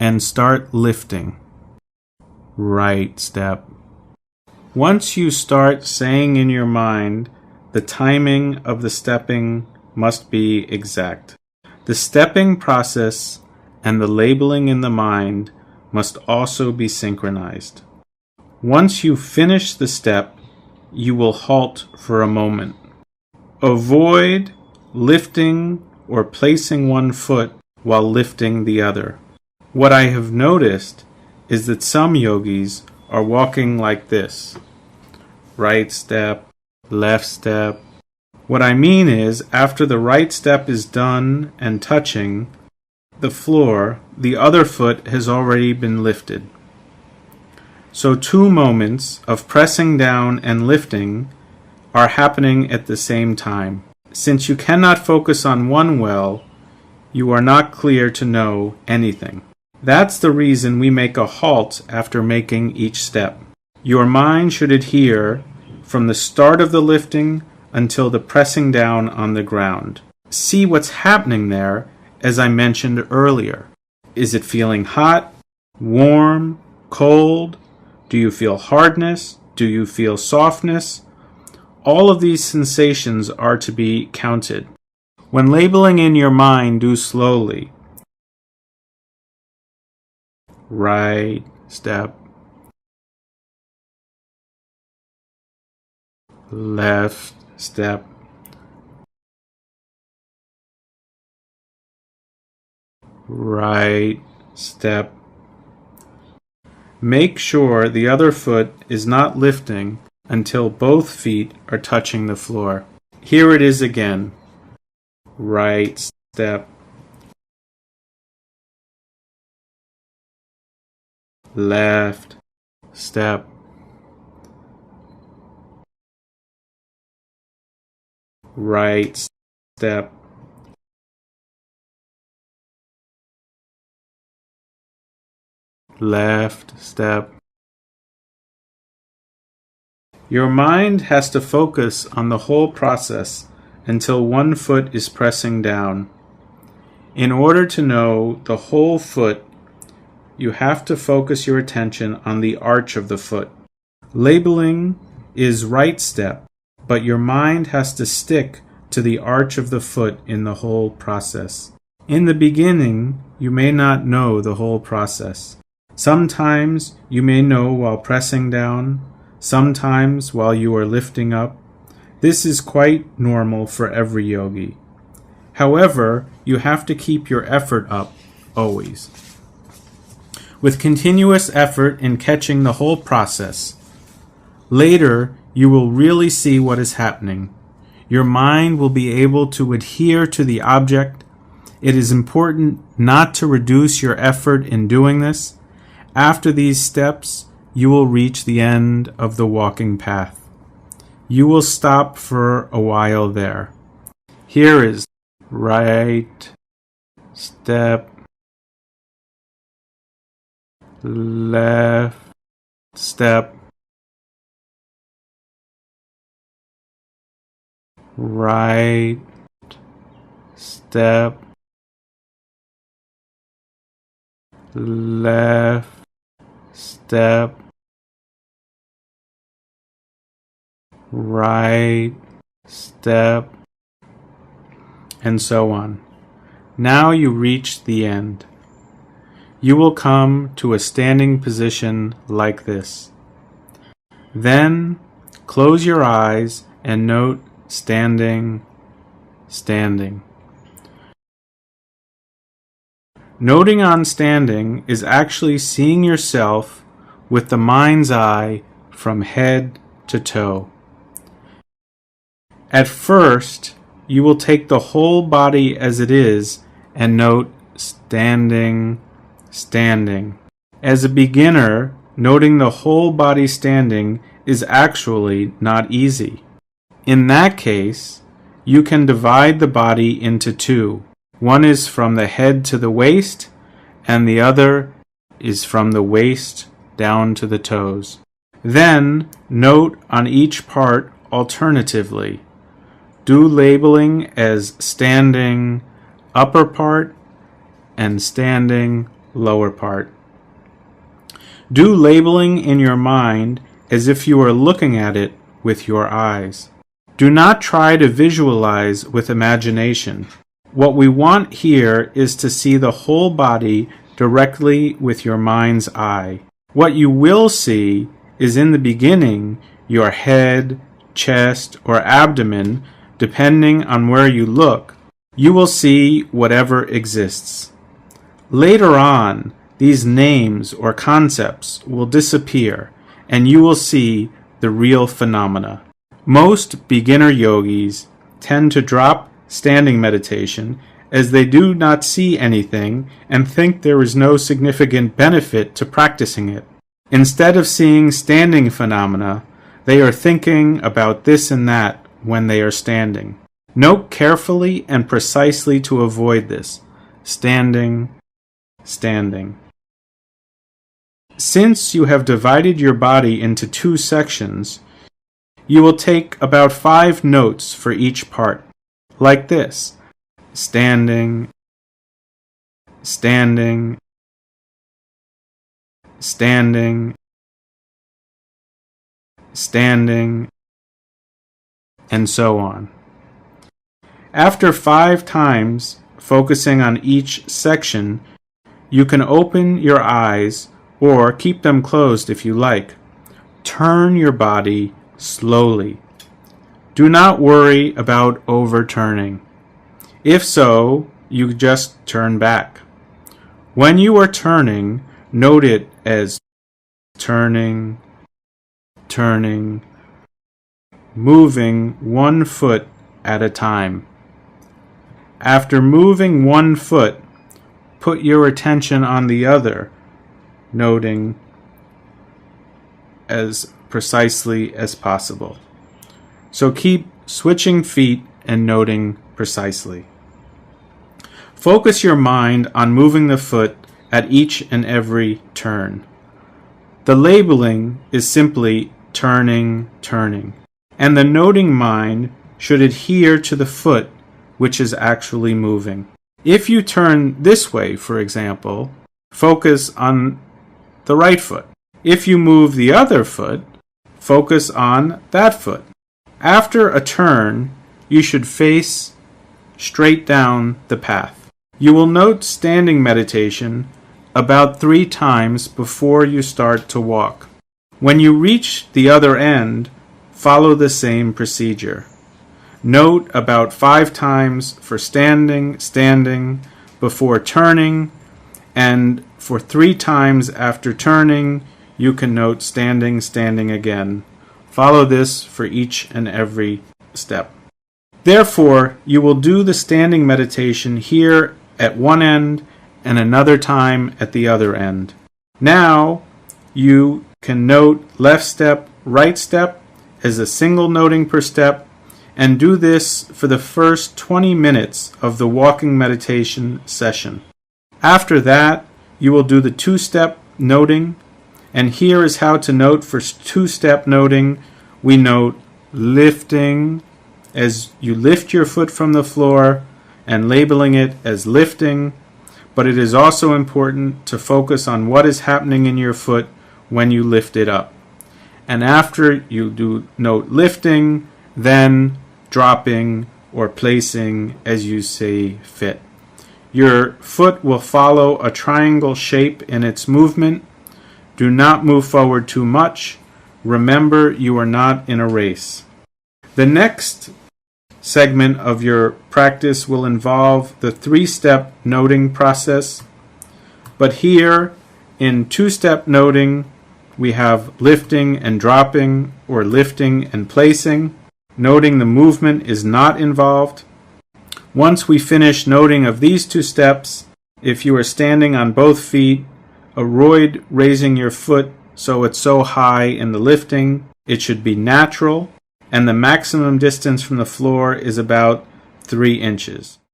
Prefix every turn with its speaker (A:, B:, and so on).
A: and start lifting. Right step. Once you start saying in your mind, the timing of the stepping must be exact. The stepping process and the labeling in the mind must also be synchronized. Once you finish the step, you will halt for a moment. Avoid lifting or placing one foot while lifting the other. What I have noticed is that some yogis are walking like this. Right step, left step. What I mean is, after the right step is done and touching the floor, the other foot has already been lifted. So 2 moments of pressing down and lifting are happening at the same time. Since you cannot focus on one well, you are not clear to know anything. That's the reason we make a halt after making each step. Your mind should adhere from the start of the lifting until the pressing down on the ground. See what's happening there, as I mentioned earlier. Is it feeling hot, warm, cold? Do you feel hardness? Do you feel softness? All of these sensations are to be counted. When labeling in your mind, do slowly. Right step. Left step. Right step. Make sure the other foot is not lifting until both feet are touching the floor. Here it is again. Right step. Left step. Right step. Left step. Your mind has to focus on the whole process until one foot is pressing down. In order to know the whole foot, you have to focus your attention on the arch of the foot. Labeling is right step, but your mind has to stick to the arch of the foot in the whole process. In the beginning, you may not know the whole process. Sometimes you may know while pressing down, sometimes while you are lifting up. This is quite normal for every yogi. However, you have to keep your effort up always. With continuous effort in catching the whole process, later you will really see what is happening. Your mind will be able to adhere to the object. It is important not to reduce your effort in doing this. After these steps, you will reach the end of the walking path. You will stop for a while there. Here is right step, left step, right step, left step, right step, and so on. Now you reach the end. You will come to a standing position like this. Then close your eyes and note standing, standing. Noting on standing is actually seeing yourself with the mind's eye from head to toe. At first, you will take the whole body as it is and note standing, standing. As a beginner, noting the whole body standing is actually not easy. In that case, you can divide the body into 2. One is from the head to the waist, and the other is from the waist down to the toes. Then, note on each part alternatively. Do labeling as standing upper part and standing lower part. Do labeling in your mind as if you are looking at it with your eyes. Do not try to visualize with imagination. What we want here is to see the whole body directly with your mind's eye. What you will see is in the beginning your head, chest, or abdomen, depending on where you look. You will see whatever exists. Later on, these names or concepts will disappear, and you will see the real phenomena. Most beginner yogis tend to drop standing meditation as they do not see anything and think there is no significant benefit to practicing it. Instead of seeing standing phenomena, they are thinking about this and that when they are standing. Note carefully and precisely to avoid this. Standing, standing. Since you have divided your body into 2 sections, you will take about 5 notes for each part, like this: standing, standing, standing, standing, and so on. After 5 times focusing on each section, you can open your eyes or keep them closed if you like. Turn your body slowly. Do not worry about overturning. If so, you just turn back. When you are turning, note it as turning, turning, moving 1 foot at a time. After moving 1 foot, put your attention on the other, noting as precisely as possible. So keep switching feet and noting precisely. Focus your mind on moving the foot at each and every turn. The labeling is simply turning, turning, and the noting mind should adhere to the foot which is actually moving. If you turn this way, for example, focus on the right foot. If you move the other foot, focus on that foot. After a turn, you should face straight down the path. You will note standing meditation about 3 times before you start to walk. When you reach the other end, follow the same procedure. Note about 5 times for standing, standing, before turning, and for 3 times after turning, you can note standing, standing again. Follow this for each and every step. Therefore, you will do the standing meditation here at one end and another time at the other end. Now, you can note left step, right step as a single noting per step, and do this for the first 20 minutes of the walking meditation session. After that, you will do the 2-step noting, and here is how to note for 2-step noting. We note lifting as you lift your foot from the floor and labeling it as lifting, but it is also important to focus on what is happening in your foot when you lift it up. And after you do note lifting, then dropping or placing as you see fit. Your foot will follow a triangle shape in its movement. Do not move forward too much. Remember, you are not in a race. The next segment of your practice will involve the 3-step noting process. But here, in 2-step noting, we have lifting and dropping, or lifting and placing. Noting the movement is not involved. Once we finish noting of these 2 steps, if you are standing on both feet, avoid raising your foot so it's so high in the lifting. It should be natural, and the maximum distance from the floor is about 3 inches.